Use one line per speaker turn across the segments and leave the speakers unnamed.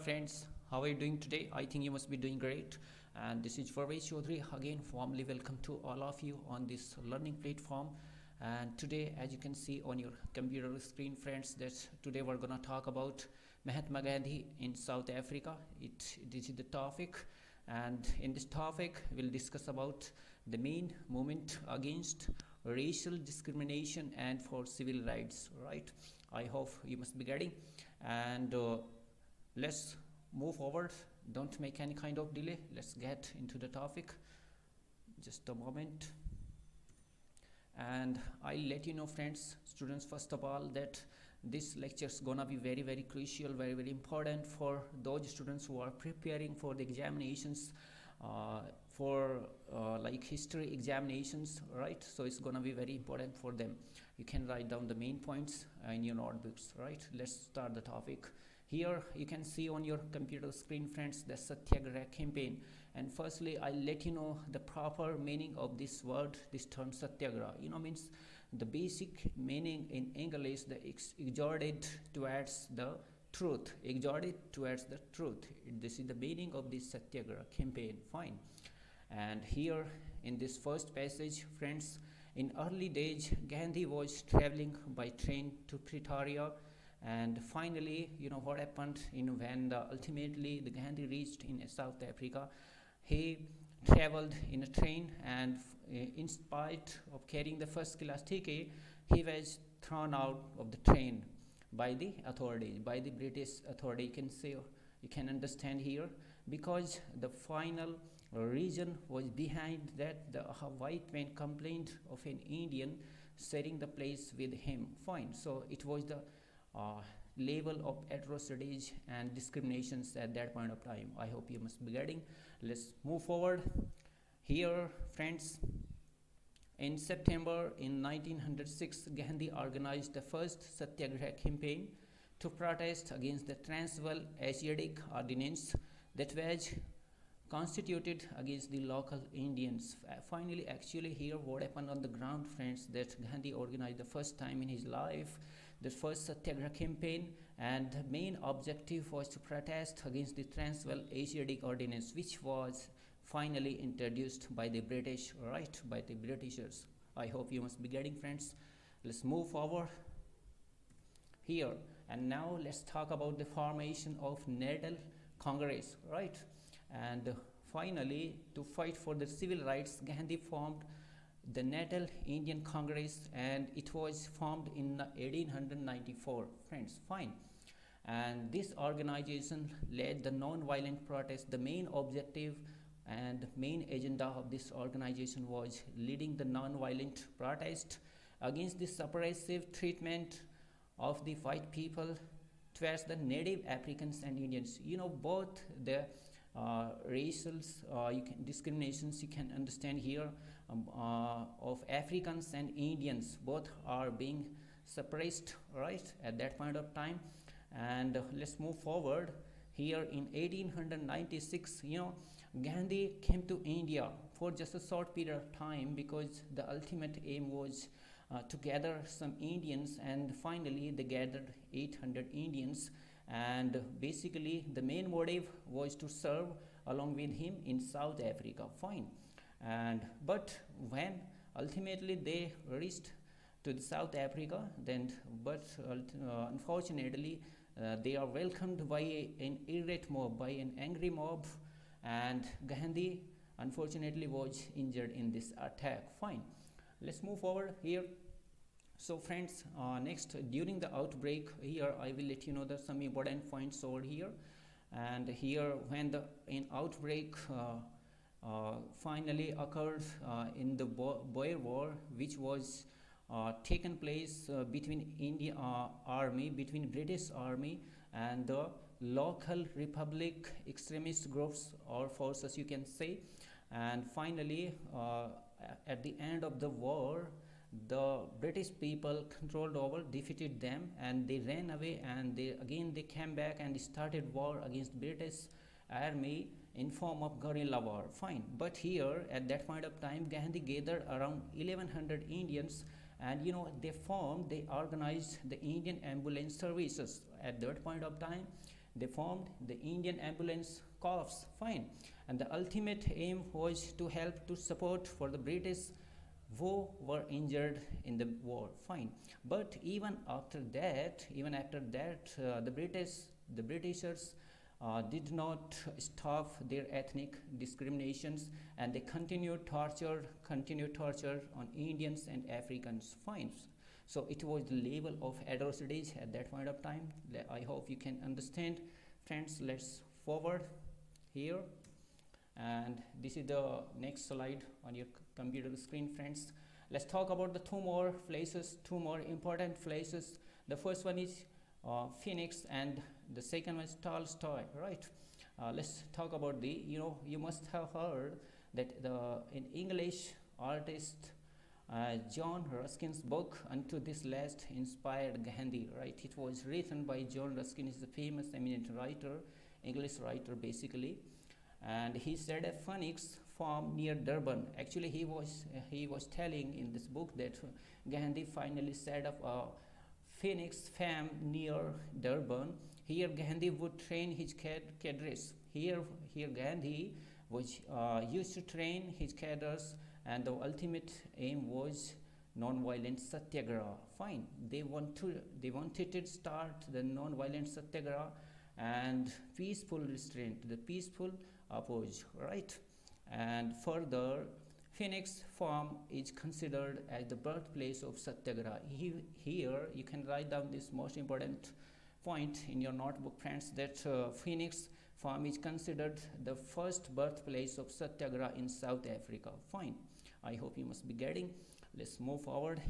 friends, how are you doing today? I think you must be doing great. And this is Farvesh Chaudhary again. Warmly welcome to all of you on this learning platform. And today, as you can see on your computer screen, friends, that today we're gonna talk about Mahatma Gandhi in South Africa. This is the topic, and in this topic, we'll discuss about the main movement against racial discrimination and for civil rights. Right? I hope you must be getting. And let's move forward. Don't make any kind of delay. Let's get into the topic. Just a moment. And I'll let you know, friends, students, first of all, that this lecture is gonna be very crucial, very important for those students who are preparing for the examinations, for like history examinations, right? So it's gonna be very important for them. You can write down the main points in your notebooks, right? Let's start the topic. Here you can see on your computer screen, friends, the Satyagraha campaign. And firstly, I'll let you know the proper meaning of this word, this term Satyagraha. Means the basic meaning in English, the exhorted towards the truth. Exhorted towards the truth. This is the meaning of this Satyagraha campaign. Fine. And here in this first passage, friends, in early days, Gandhi was traveling by train to Pretoria. And finally, what happened, when ultimately the Gandhi reached in South Africa, he traveled in a train, and in spite of carrying the first class ticket, he was thrown out of the train by the authorities, by the British authority. You can understand here, because the final reason was behind that the white man complained of an Indian sharing the place with him. Fine. So it was the level of atrocities and discriminations at that point of time. I hope you must be getting. Let's move forward. Here, friends, in September in 1906, Gandhi organized the first Satyagraha campaign to protest against the Transvaal Asiatic Ordinance that was constituted against the local Indians. Finally, actually here what happened on the ground, friends, that Gandhi organized the first time in his life the first Satyagraha campaign, and the main objective was to protest against the Transvaal Asiatic Ordinance, which was finally introduced by the British, right, by the Britishers. I hope you must be getting, friends. Let's move forward here, and now let's talk about the formation of NATAL Congress, right? And finally, to fight for the civil rights, Gandhi formed the NATAL Indian Congress, and it was formed in 1894, friends. Fine. And this organization led the non-violent protest. The main objective and main agenda of this organization was leading the non-violent protest against the suppressive treatment of the white people towards the native Africans and Indians. Both the racial discriminations you can understand here of Africans and Indians, both are being suppressed, right, at that point of time. And let's move forward. Here in 1896, Gandhi came to India for just a short period of time, because the ultimate aim was to gather some Indians, and finally they gathered 800 Indians, and basically the main motive was to serve along with him in South Africa. Fine. But when ultimately they reached to the South Africa, unfortunately they are welcomed by an irate mob, by an angry mob, and Gandhi unfortunately was injured in this attack. Fine. Let's move forward here. So friends, next, during the outbreak, here I will let you know some important points over here. And here, when an outbreak finally occurred in the Boer War, which was taken place between between British Army and the local Republic extremist groups or forces, you can say. And finally, at the end of the war, the British people defeated them, and they ran away, and they came back and started war against British army in form of guerrilla war. Fine. But here at that point of time, Gandhi gathered around 1100 Indians, and they organized the Indian ambulance services. At that point of time, They formed the Indian Ambulance Corps, fine, and the ultimate aim was to help to support for the British who were injured in the war, fine. But even after that, the Britishers did not stop their ethnic discriminations, and they continued torture on Indians and Africans, fine. So it was the level of atrocities at that point of time. I hope you can understand, friends. Let's forward here, and this is the next slide on your computer screen, friends. Let's talk about the two more important places. The first one is Phoenix, and the second one is Tolstoy, right? Let's talk about you must have heard that in English artist John Ruskin's book Unto This Last inspired Gandhi, right? It was written by John Ruskin. He's a famous eminent writer, English writer basically, and he said a phoenix farm near Durban. Actually, he was telling in this book that Gandhi finally set up a phoenix farm near Durban. Here Gandhi would train his cadres. Here Gandhi was used to train his cadres, and the ultimate aim was non-violent Satyagraha. Fine, they wanted to start the non-violent Satyagraha and peaceful restraint, the peaceful oppose, right? And further, Phoenix Farm is considered as the birthplace of Satyagraha. Here you can write down this most important point in your notebook, friends, that Phoenix Farm is considered the first birthplace of Satyagraha in South Africa. Fine, I hope you must be getting. Let's move forward.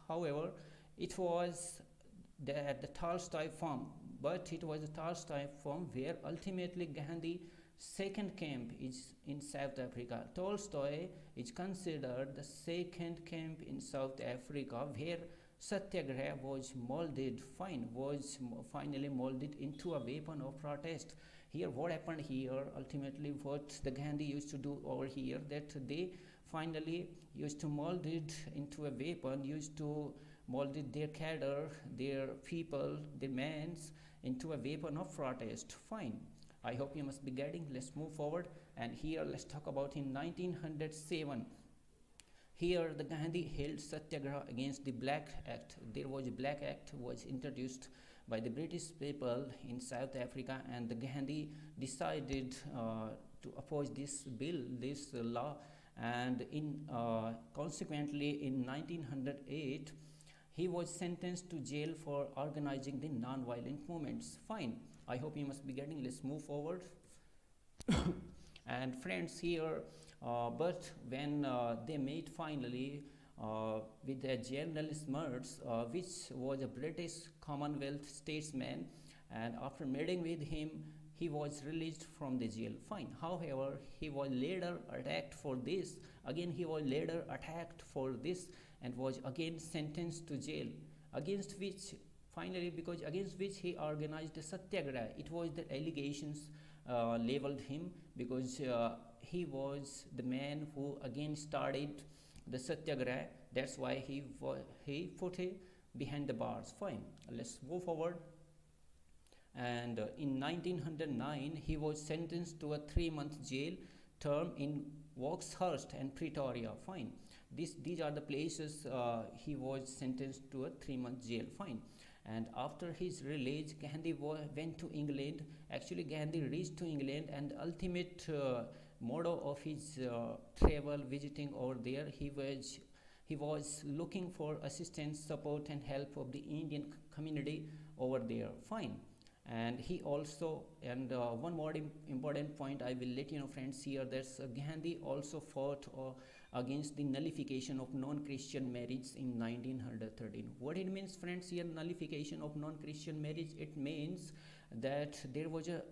However, it was the Tolstoy farm, but it was the Tolstoy farm where ultimately Gandhi second camp is in South Africa. Tolstoy is considered the second camp in South Africa where Satyagraha was finally molded into a weapon of protest. Here, what happened here, ultimately what the Gandhi used to do over here, that they finally used to mold it into a weapon, used to mold it, their cadre, their people, their men into a weapon of protest. Fine, I hope you must be getting. Let's move forward, and here let's talk about in 1907. Here the Gandhi held Satyagraha against the Black Act. There was a Black Act was introduced by the British people in South Africa, and the Gandhi decided to oppose this bill, this law, and consequently in 1908 he was sentenced to jail for organizing the non-violent movements. Fine, I hope you must be getting. Let's move forward. And friends, here but when they met finally with a General Smuts, which was a British Commonwealth statesman, and after meeting with him he was released from the jail. Fine, however, he was later attacked for this. Again, he was later attacked for this and was again sentenced to jail, against which he organized a Satyagraha. It was the allegations labeled him because he was the man who again started the Satyagraha. That's why he put it behind the bars. Fine, let's move forward. And in 1909 he was sentenced to a 3-month jail term in Waxhurst and Pretoria. Fine, these are the places he was sentenced to a 3-month jail. Fine, and after his release, Gandhi went to England. Actually, Gandhi reached to England, and the ultimate motto of his travel visiting over there, he was looking for assistance, support and help of the Indian community over there. Fine, and he also, and one more important point I will let you know, friends, here that's Gandhi also fought against the nullification of non-Christian marriage in 1913. What it means, friends, here nullification of non-Christian marriage, it means that there was a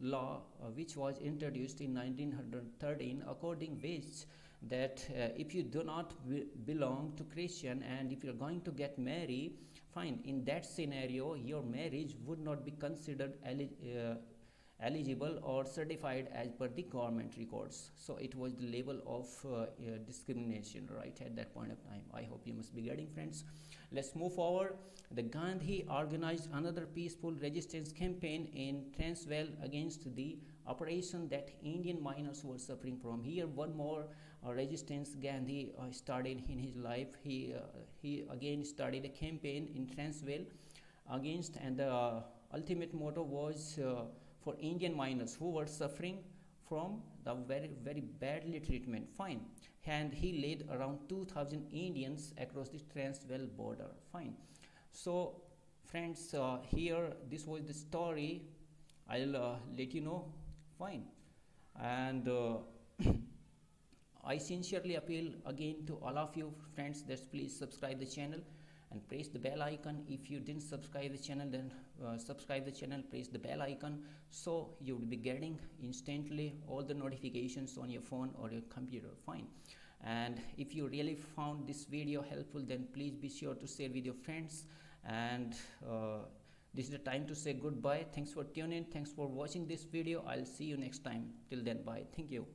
law which was introduced in 1913, according which that if you do not belong to Christian and if you're going to get married, fine, in that scenario your marriage would not be considered eligible or certified as per the government records. So it was the level of discrimination right at that point of time. I hope you must be getting, friends. Let's move forward. The Gandhi organized another peaceful resistance campaign in Transvaal against the oppression that Indian miners were suffering from. Here one more resistance Gandhi started in his life. He again started a campaign in Transvaal against, and the ultimate motto was for Indian miners who were suffering from the very badly treatment. Fine. And he led around 2,000 Indians across the Transvaal border. Fine. So friends, here this was the story. I'll let you know. Fine. And I sincerely appeal again to all of you friends that please subscribe the channel and press the bell icon. If you didn't subscribe the channel, then subscribe the channel, press the bell icon, so you will be getting instantly all the notifications on your phone or your computer. Fine. And if you really found this video helpful, then please be sure to share with your friends. And this is the time to say goodbye. Thanks for tuning in. Thanks for watching this video. I'll see you next time. Till then, bye. Thank you.